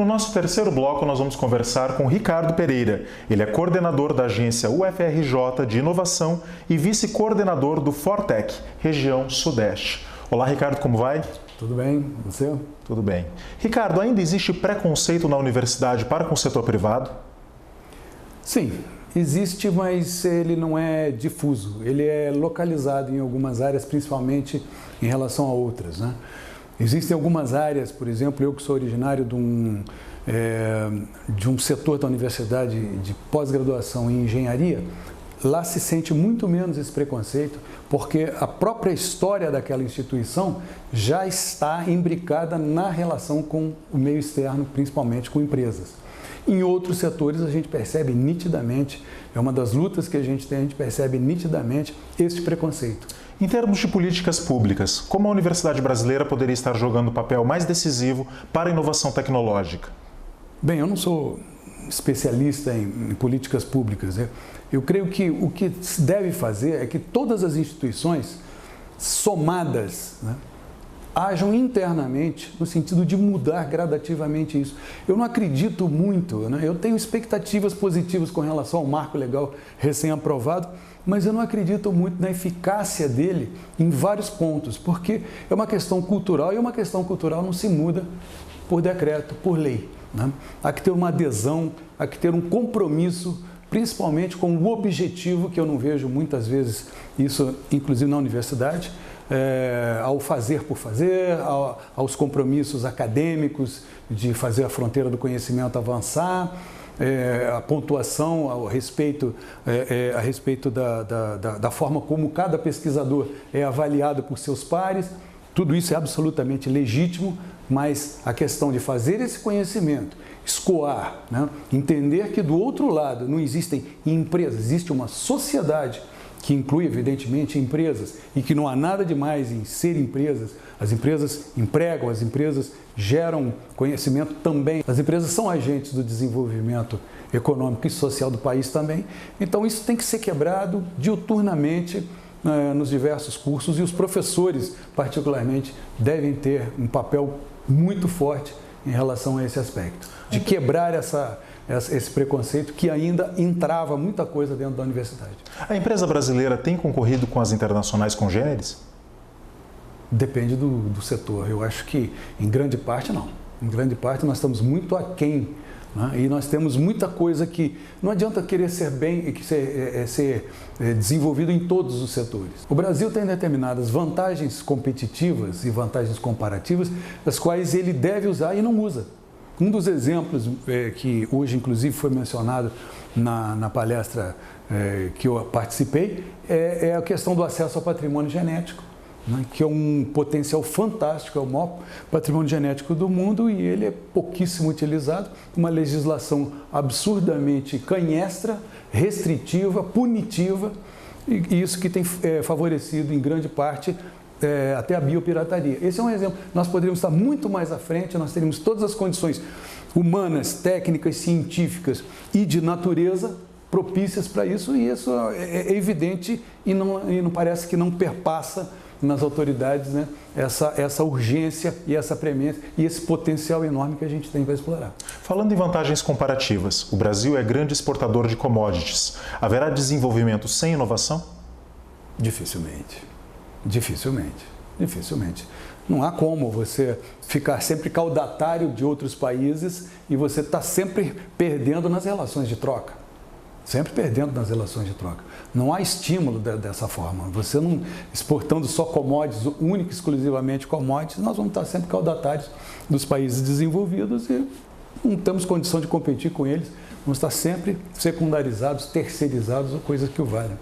No nosso terceiro bloco, nós vamos conversar com Ricardo Pereira. Ele é coordenador da agência UFRJ de Inovação e vice-coordenador do Fortec, região Sudeste. Olá, Ricardo, como vai? Tudo bem, você? Tudo bem. Ricardo, ainda existe preconceito na universidade para com o setor privado? Sim, existe, mas ele não é difuso. Ele é localizado em algumas áreas, principalmente em relação a outras, né? Existem algumas áreas, por exemplo, eu que sou originário de um setor da universidade de pós-graduação em engenharia, lá se sente muito menos esse preconceito, porque a própria história daquela instituição já está imbricada na relação com o meio externo, principalmente com empresas. Em outros setores a gente percebe nitidamente, é uma das lutas que a gente tem, a gente percebe nitidamente esse preconceito. Em termos de políticas públicas, como a universidade brasileira poderia estar jogando um papel mais decisivo para a inovação tecnológica? Bem, eu não sou especialista em políticas públicas. Eu creio que o que se deve fazer é que todas as instituições somadas, né, ajam internamente no sentido de mudar gradativamente isso. Eu não acredito muito, né? Eu tenho expectativas positivas com relação ao marco legal recém-aprovado, mas eu não acredito muito na eficácia dele em vários pontos, porque é uma questão cultural e uma questão cultural não se muda por decreto, por lei, né? Há que ter uma adesão, há que ter um compromisso, principalmente com o objetivo, que eu não vejo muitas vezes isso, inclusive na universidade, ao fazer por fazer, aos compromissos acadêmicos de fazer a fronteira do conhecimento avançar, a pontuação a respeito da forma como cada pesquisador é avaliado por seus pares. Tudo isso é absolutamente legítimo, mas a questão de fazer esse conhecimento escoar, né? Entender que do outro lado não existem empresas, existe uma sociedade que inclui, evidentemente, empresas e que não há nada de mais em ser empresas. As empresas empregam, as empresas geram conhecimento também. As empresas são agentes do desenvolvimento econômico e social do país também. Então, isso tem que ser quebrado diuturnamente nos diversos cursos e os professores, particularmente, devem ter um papel muito forte em relação a esse aspecto, de quebrar esse preconceito que ainda entrava muita coisa dentro da universidade. A empresa brasileira tem concorrido com as internacionais congêneres? Depende do setor. Eu acho que, em grande parte, não. Em grande parte, nós estamos muito aquém, né? E nós temos muita coisa que não adianta querer ser desenvolvido em todos os setores. O Brasil tem determinadas vantagens competitivas e vantagens comparativas, as quais ele deve usar e não usa. Um dos exemplos que hoje, inclusive, foi mencionado na palestra que eu participei é a questão do acesso ao patrimônio genético, né, que é um potencial fantástico, é o maior patrimônio genético do mundo e ele é pouquíssimo utilizado, uma legislação absurdamente canhestra, restritiva, punitiva, e isso que tem favorecido em grande parte até a biopirataria. Esse é um exemplo. Nós poderíamos estar muito mais à frente, nós teríamos todas as condições humanas, técnicas, científicas e de natureza propícias para isso, e isso é evidente e não parece que não perpassa nas autoridades, né, essa urgência e essa premência e esse potencial enorme que a gente tem para explorar. Falando em vantagens comparativas, o Brasil é grande exportador de commodities. Haverá desenvolvimento sem inovação? Dificilmente. Dificilmente. Não há como você ficar sempre caudatário de outros países e você está sempre perdendo nas relações de troca. Sempre perdendo nas relações de troca. Não há estímulo dessa forma. Você não exportando só commodities, única e exclusivamente commodities, nós vamos estar sempre caudatários dos países desenvolvidos e não temos condição de competir com eles. Vamos estar sempre secundarizados, terceirizados ou coisas que o valham.